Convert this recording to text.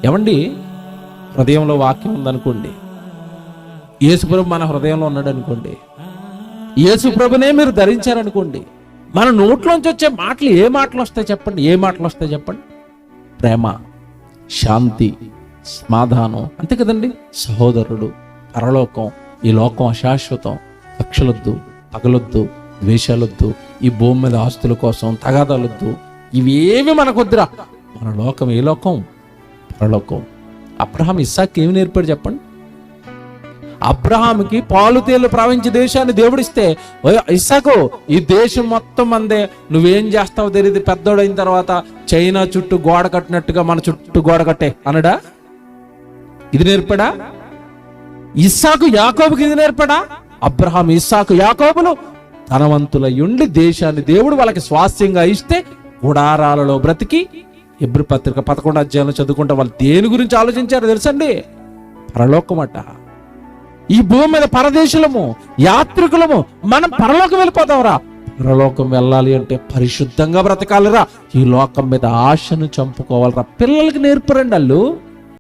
ఏమండి, హృదయంలో వాక్యం ఉందనుకోండి, యేసుప్రభు మన హృదయంలో ఉన్నాడు అనుకోండి, యేసుప్రభునే మీరు ధరించారనుకోండి, మన నోట్లోంచి వచ్చే మాటలు ఏ మాటలు వస్తాయి చెప్పండి? ఏ మాటలు వస్తాయి చెప్పండి? ప్రేమ, శాంతి, సమాధానం, అంతే కదండి. సహోదరుడు, పరలోకం, ఈ లోకం అశాశ్వతం, కక్షలొద్దు, పగలొద్దు, ద్వేషాలొద్దు, ఈ భూమి మీద ఆస్తుల కోసం తగాదాలొద్దు, ఇవేమి మనకొద్దురా. మన లోకం ఏ లోకం? పరలోకం. అబ్రహాం ఇస్సాక్కి ఏమి నేర్పాడు చెప్పండి? అబ్రహాంకి పాలు తేళ్లు ప్రవహించే దేశాన్ని దేవుడిస్తే, ఇస్సాకు ఈ దేశం మొత్తం అందే, నువ్వేం చేస్తావో తెలియదు, పెద్దోడైన తర్వాత చైనా చుట్టూ గోడ కట్టినట్టుగా మన చుట్టూ గోడ కట్టే అనడా? ఇది నేర్పడా? ఇస్సాకు యాకోబుకి ఇది నేర్పడా? అబ్రహాం, ఇస్సాకు, యాకోబులు ధనవంతులయుండి దేశాన్ని దేవుడు వాళ్ళకి స్వాస్థ్యంగా ఇస్తే గుడారాలలో బ్రతికి, హెబ్రీ పత్రిక 11వ అధ్యాయంలో చదువుకుంటే వాళ్ళు దేని గురించి ఆలోచించారో తెలుసండి? పరలోకమట. ఈ భూమి మీద పరదేశులము, యాత్రికులము, మనం పరలోకం వెళ్ళిపోతాంరా. పరలోకం వెళ్ళాలి అంటే పరిశుద్ధంగా బ్రతకాలిరా. ఈ లోకం మీద ఆశను చంపుకోవాలిరా. పిల్లలకి నేర్పరండి వాళ్ళు.